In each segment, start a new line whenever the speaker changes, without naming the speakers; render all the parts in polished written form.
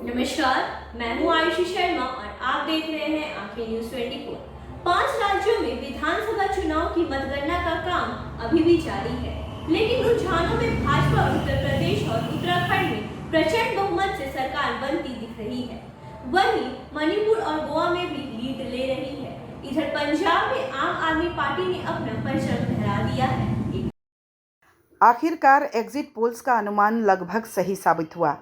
नमस्कार, मैं हूं आयुषी शर्मा और आप देख रहे हैं आंखें न्यूज 24। 5 राज्यों में विधानसभा चुनाव की मतगणना का काम अभी भी जारी है, लेकिन रुझानों में भाजपा उत्तर प्रदेश और उत्तराखंड में प्रचंड बहुमत से सरकार बनती दिख रही है। वहीं मणिपुर और गोवा में भी लीड ले रही है। इधर पंजाब में आम आदमी पार्टी ने अपना परचम लहरा दिया है।
आखिरकार एग्जिट पोल्स का अनुमान लगभग सही साबित हुआ।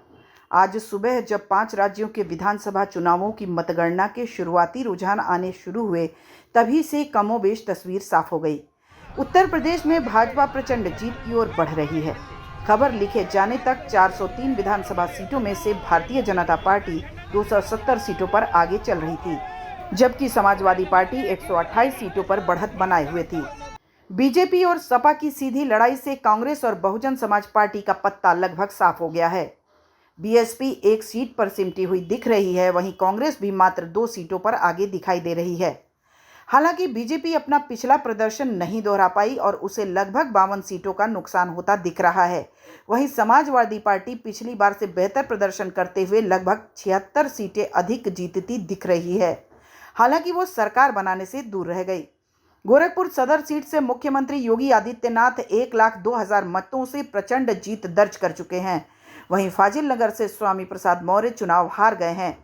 आज सुबह जब 5 राज्यों के विधानसभा चुनावों की मतगणना के शुरुआती रुझान आने शुरू हुए, तभी से कमोबेश तस्वीर साफ हो गई। उत्तर प्रदेश में भाजपा प्रचंड जीत की ओर बढ़ रही है। खबर लिखे जाने तक 403 विधानसभा सीटों में से भारतीय जनता पार्टी 270 सीटों पर आगे चल रही थी, जबकि समाजवादी पार्टी 128 सीटों पर बढ़त बनाए हुए थी। बीजेपी और सपा की सीधी लड़ाई से कांग्रेस और बहुजन समाज पार्टी का पत्ता लगभग साफ हो गया है। बीएसपी 1 सीट पर सिमटी हुई दिख रही है, वहीं कांग्रेस भी मात्र 2 सीटों पर आगे दिखाई दे रही है। हालांकि बीजेपी अपना पिछला प्रदर्शन नहीं दोहरा पाई और उसे लगभग 52 सीटों का नुकसान होता दिख रहा है। वहीं समाजवादी पार्टी पिछली बार से बेहतर प्रदर्शन करते हुए लगभग 76 सीटें अधिक जीतती दिख रही है। हालांकि वो सरकार बनाने से दूर रह गई। गोरखपुर सदर सीट से मुख्यमंत्री योगी आदित्यनाथ 1,02,000 मतों से प्रचंड जीत दर्ज कर चुके हैं। वहीं फाजिल नगर से स्वामी प्रसाद मौर्य चुनाव हार गए हैं।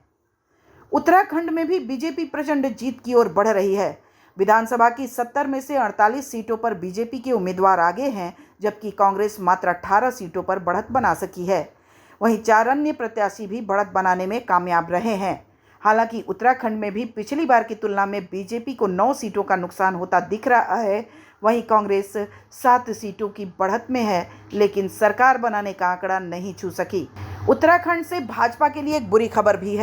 उत्तराखंड में भी बीजेपी प्रचंड जीत की ओर बढ़ रही है। विधानसभा की 70 में से 48 सीटों पर बीजेपी के उम्मीदवार आगे हैं, जबकि कांग्रेस मात्र 18 सीटों पर बढ़त बना सकी है। वहीं 4 अन्य प्रत्याशी भी बढ़त बनाने में कामयाब रहे हैं। हालांकि उत्तराखंड में भी पिछली बार की तुलना में बीजेपी को 9 सीटों का नुकसान होता दिख रहा है। वहीं कांग्रेस 7 सीटों की बढ़त में है, लेकिन सरकार बनाने का आंकड़ा नहीं छू सकी। उत्तराखंड से भाजपा के लिए एक बुरी खबर भी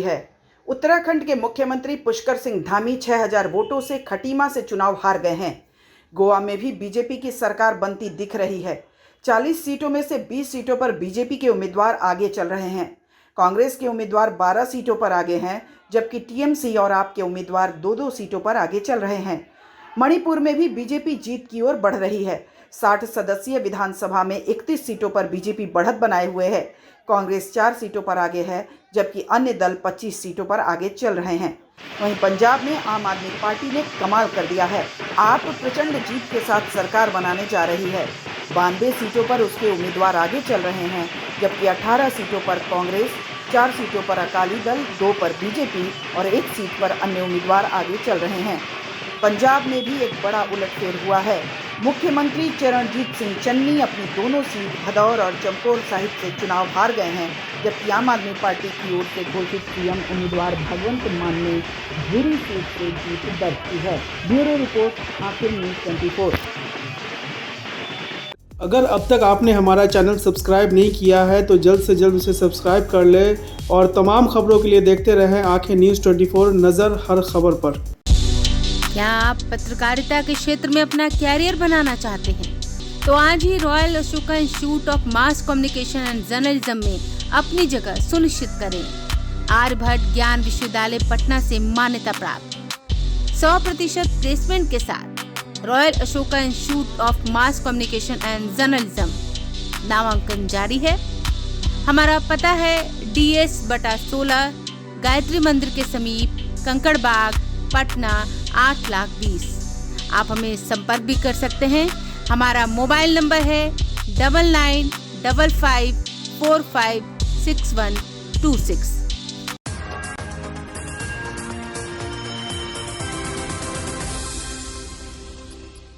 है। उत्तराखंड के मुख्यमंत्री पुष्कर सिंह धामी 6000 वोटों से खटीमा से चुनाव हार गए हैं। गोवा में भी बीजेपी की सरकार बनती दिख रही है। 40 सीटों में से 20 सीटों पर बीजेपी के उम्मीदवार आगे चल रहे हैं। कांग्रेस के उम्मीदवार 12 सीटों पर आगे हैं, जबकि टीएमसी और आप के उम्मीदवार 2-2 सीटों पर आगे चल रहे हैं। मणिपुर में भी बीजेपी जीत की ओर बढ़ रही है। 60 सदस्यीय विधानसभा में 31 सीटों पर बीजेपी बढ़त बनाए हुए है। कांग्रेस 4 सीटों पर आगे है, जबकि अन्य दल 25 सीटों पर आगे चल रहे हैं। वहीं पंजाब में आम आदमी पार्टी ने कमाल कर दिया है। आप प्रचंड जीत के साथ सरकार बनाने जा रही है। 92 सीटों पर उसके उम्मीदवार आगे चल रहे हैं, जबकि 18 सीटों पर कांग्रेस, 4 सीटों पर अकाली दल, 2 पर बीजेपी और 1 सीट पर अन्य उम्मीदवार आगे चल रहे हैं। पंजाब में भी एक बड़ा उलटफेर हुआ है। मुख्यमंत्री चरणजीत सिंह चन्नी अपनी दोनों सीट भदौर और चमकौर साहिब से चुनाव हार गए हैं, जबकि आम आदमी पार्टी की ओर से घोषित सीएम उम्मीदवार भगवंत मान ने धुरी सीट से जीत दर्ज की है। ब्यूरो रिपोर्ट, आंखें न्यूज 24।
अगर अब तक आपने हमारा चैनल सब्सक्राइब नहीं किया है तो जल्द से जल्द उसे सब्सक्राइब कर ले और तमाम खबरों के लिए देखते रहें आंखें न्यूज़ 24, नज़र हर खबर पर।
क्या आप पत्रकारिता के क्षेत्र में अपना कैरियर बनाना चाहते हैं? तो आज ही Royal Ashoka Institute of Mass Communication and Journalism में अपनी जगह सुनिश्चित करें। आर्यभट्ट ज्ञान विश्वविद्यालय पटना से मान्यता प्राप्त 100% प्लेसमेंट के साथ royal Ashoka Institute of Mass Communication and journalism नामांकन जारी है। हमारा पता है DS/16 गायत्री मंदिर के समीप, कंकड़ बाग, पटना 8,20,000। आप हमें संपर्क भी कर सकते हैं। हमारा मोबाइल नंबर है 9955456126।